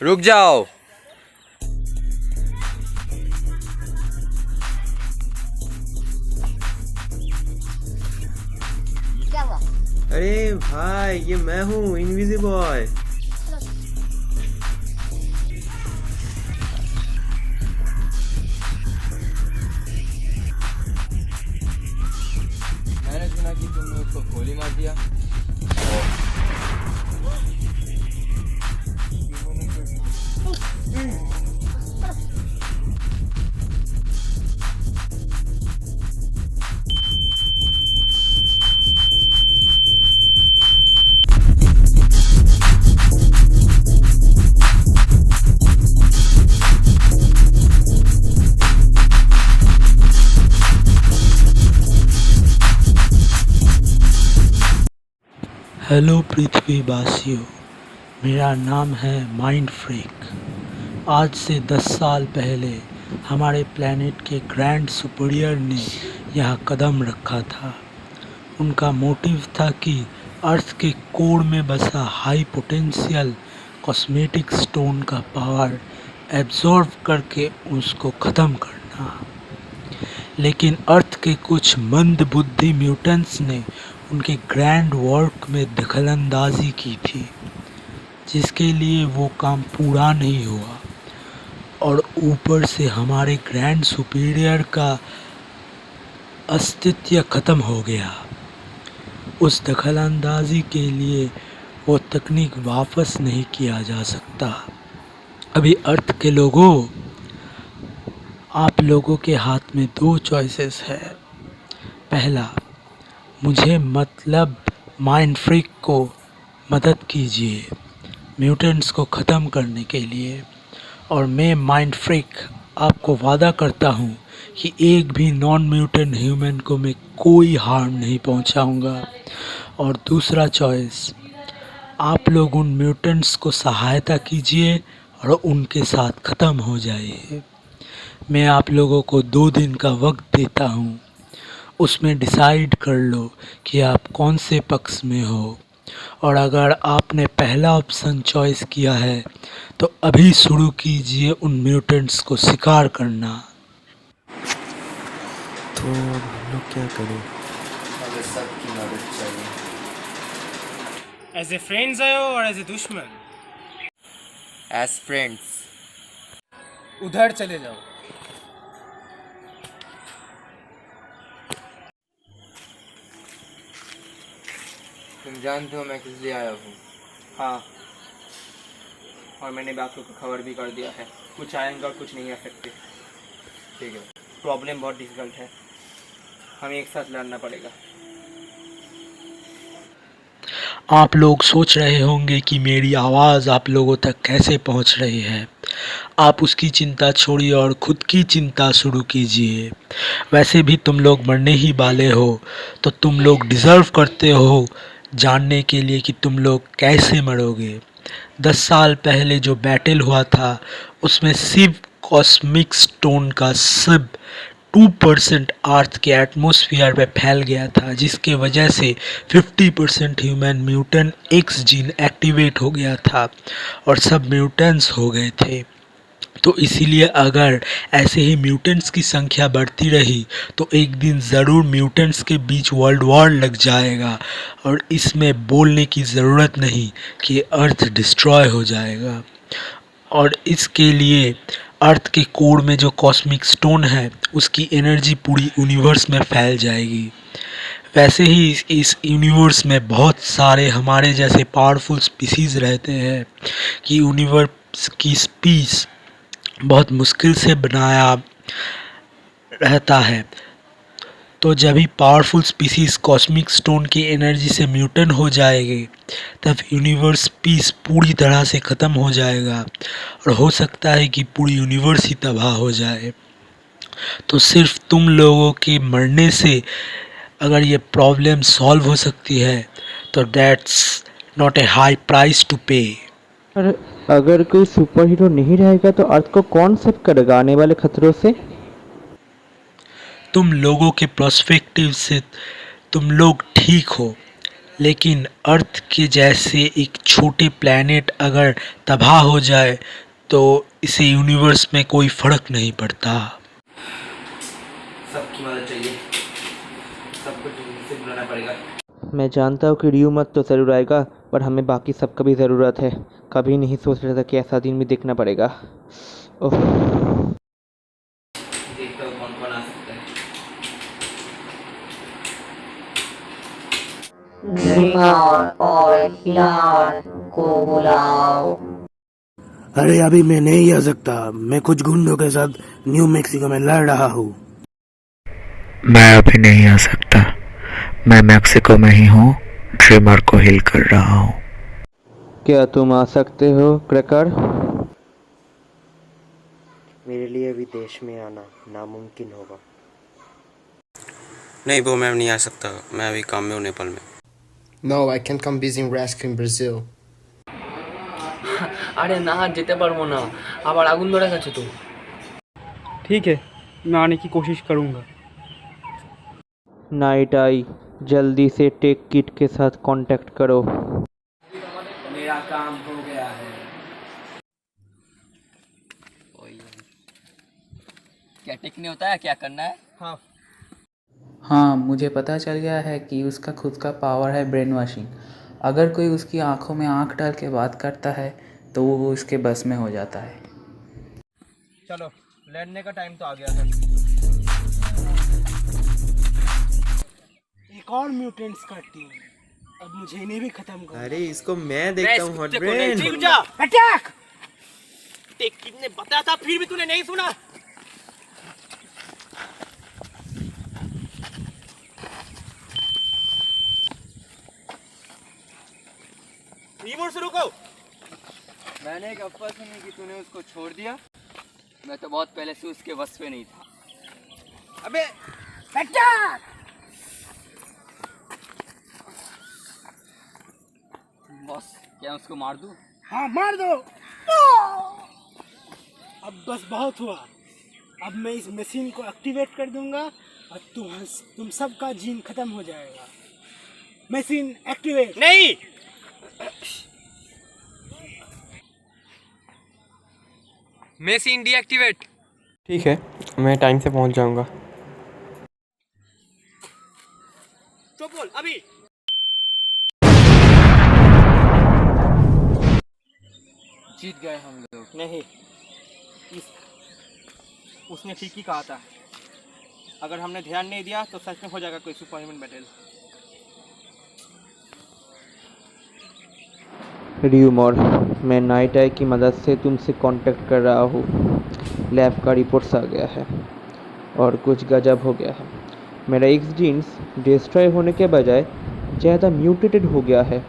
रुक जाओ। क्या हुआ? अरे भाई, ये मैं हूँ, इनविजिबॉय। मैंने सुना कि तुमने उसको गोली मार दिया। हेलो पृथ्वीवासियों, मेरा नाम है माइंड फ्रीक। आज से 10 साल पहले हमारे प्लेनेट के ग्रैंड सुपीरियर ने यहाँ कदम रखा था। उनका मोटिव था कि अर्थ के कोर में बसा हाई पोटेंशियल कॉस्मेटिक स्टोन का पावर एब्जॉर्ब करके उसको ख़त्म करना। लेकिन अर्थ के कुछ मंदबुद्धि म्यूटेंट्स ने उनके ग्रैंड वर्क में दखलंदाजी की थी, जिसके लिए वो काम पूरा नहीं हुआ। और ऊपर से हमारे ग्रैंड सुपीरियर का अस्तित्व खत्म हो गया। उस दखलंदाजी के लिए वो तकनीक वापस नहीं किया जा सकता। अभी अर्थ के लोगों, आप लोगों के हाथ में 2 चॉइसेस है। पहला, मुझे मतलब माइंड फ्रीक को मदद कीजिए म्यूटेंट्स को ख़त्म करने के लिए, और मैं माइंड फ्रीक आपको वादा करता हूँ कि एक भी नॉन म्यूटेंट ह्यूमन को मैं कोई हार्म नहीं पहुँचाऊँगा। और दूसरा चॉइस, आप लोग उन म्यूटेंट्स को सहायता कीजिए और उनके साथ ख़त्म हो जाइए। मैं आप लोगों को 2 दिन का वक्त देता हूँ, उसमें डिसाइड कर लो कि आप कौन से पक्ष में हो। और अगर आपने पहला ऑप्शन चॉइस किया है तो अभी शुरू कीजिए उन म्यूटेंट्स को शिकार करना। तो हम लोग क्या करें? हमें सबकी मदद चाहिए। एज ए फ्रेंड्स आए हो और एज ए दुश्मन? As friends. उधर चले जाओ। तुम जानते हो मैं किस लिए आया हूँ? हाँ, और मैंने बाकी को खबर भी कर दिया है। कुछ आएंगे और कुछ नहीं आ सकते। ठीक है। प्रॉब्लम बहुत डिफिकल्ट है, हमें एक साथ लड़ना पड़ेगा। आप लोग सोच रहे होंगे कि मेरी आवाज़ आप लोगों तक कैसे पहुंच रही है। आप उसकी चिंता छोड़िए और ख़ुद की चिंता शुरू कीजिए। वैसे भी तुम लोग मरने ही वाले हो, तो तुम लोग डिज़र्व करते हो जानने के लिए कि तुम लोग कैसे मरोगे। 10 साल पहले जो बैटल हुआ था, उसमें सिर्फ कॉस्मिक स्टोन का सिर्फ 2% अर्थ के एटमॉस्फेयर में फैल गया था, जिसके वजह से 50% human mutant x gene activate हो गया था और सब म्यूटेंट्स हो गए थे। तो इसीलिए अगर ऐसे ही म्यूटेंट्स की संख्या बढ़ती रही तो एक दिन ज़रूर म्यूटेंट्स के बीच वर्ल्ड वॉर लग जाएगा, और इसमें बोलने की ज़रूरत नहीं कि अर्थ डिस्ट्रॉय हो जाएगा। और इसके लिए अर्थ के कोर में जो कॉस्मिक स्टोन है, उसकी एनर्जी पूरी यूनिवर्स में फैल जाएगी। वैसे ही इस यूनिवर्स में बहुत सारे हमारे जैसे पावरफुल स्पीसीज़ रहते हैं कि यूनिवर्स की स्पीस बहुत मुश्किल से बनाया रहता है। तो जब भी पावरफुल स्पीसीज कॉस्मिक स्टोन की एनर्जी से म्यूटेंट हो जाएगी, तब यूनिवर्स पीस पूरी तरह से ख़त्म हो जाएगा और हो सकता है कि पूरी यूनिवर्स ही तबाह हो जाए। तो सिर्फ तुम लोगों के मरने से अगर ये प्रॉब्लम सॉल्व हो सकती है, तो that's not a high price to pay. पर अगर कोई सुपर हीरो नहीं रहेगा तो अर्थ को कौन सेव करेगा आने वाले खतरों से? तुम लोगों के पर्सपेक्टिव से तुम लोग ठीक हो, लेकिन अर्थ के जैसे एक छोटे प्लैनेट अगर तबाह हो जाए तो इसे यूनिवर्स में कोई फर्क नहीं पड़ता। सबकी मदद चाहिए, सबको जल्दी से बुलाना पड़ेगा। मैं जानता हूँ कि रियू मत तो ज़रूर आएगा, पर हमें बाकी सबका भी ज़रूरत है। कभी नहीं सोच रहा था कि ऐसा दिन भी देखना पड़ेगा। ओह, देखता हूँ कौन कौन आ सकता है। और यार को बुलाओ। अरे अभी मैं नहीं आ सकता, मैं कुछ गुंडों के साथ न्यू मैक्सिको में लड़ रहा हूँ। मैं अभी नहीं आ सकता, मैं मैक्सिको में ही हूँ, ड्रीमर को हिल कर रहा हूँ। क्या तुम आ सकते हो क्रैकर? मेरे लिए अभी देश में आना नामुमकिन होगा। नहीं वो मैं नहीं आ सकता, मैं अभी काम में हूँ नेपाल में। No, I can't come busy rescuing Brazil. আরে না যেতে পারবো না, আবার আগুন ধরে গেছে তো। ठीक है, मैं आने की कोशिश करूँगा। नाइट आई, जल्दी से टेक किट के साथ कांटेक्ट करो। मेरा काम हो गया है। क्या टिकने होता है, क्या करना है? हाँ, मुझे पता चल गया है कि उसका खुद का पावर है ब्रेन वॉशिंग। अगर कोई उसकी आंखों में आंख डाल के बात करता है तो वो उसके बस में हो जाता है। चलो लड़ने का टाइम तो आ गया है। एक और म्यूटेंट्स का टीम, अब मुझे इन्हें भी खत्म करना। अरे इसको मैं देखता हूँ हॉट ब्रेन। अटैक! टेक किट ने बताया था फिर भी तूने नहीं सुना। रिमोट से रुको। मैंने एक अफवाह सुनी कि तूने उसको छोड़ दिया। मैं तो बहुत पहले से उसके वश पे नहीं था। अबे अटैक! बॉस क्या उसको मार दूं? हाँ मार दो। अब बस बहुत हुआ। अब मैं इस मशीन को एक्टिवेट कर दूंगा और तुम सबका जीन खत्म हो जाएगा। Machine activate. नहीं, मशीन डीएक्टिवेट। ठीक है, मैं टाइम से पहुंच जाऊंगा। तो बोल अभी। जीत गए हम लोग। नहीं, उसने ठीक ही कहा था। अगर हमने ध्यान नहीं दिया तो सच में हो जाएगा कोई सुपर ह्यूमन बैटल। रियूमर, मैं नाइट आई की मदद से तुमसे कांटेक्ट कर रहा हूँ। लैब का रिपोर्ट्स आ गया है और कुछ गजब हो गया है। मेरा एक्स जीन्स डिस्ट्रॉय होने के बजाय ज़्यादा म्यूटेटेड हो गया है।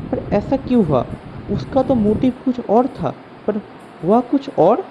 पर ऐसा क्यों हुआ? उसका तो मोटिव कुछ और था, पर हुआ कुछ और।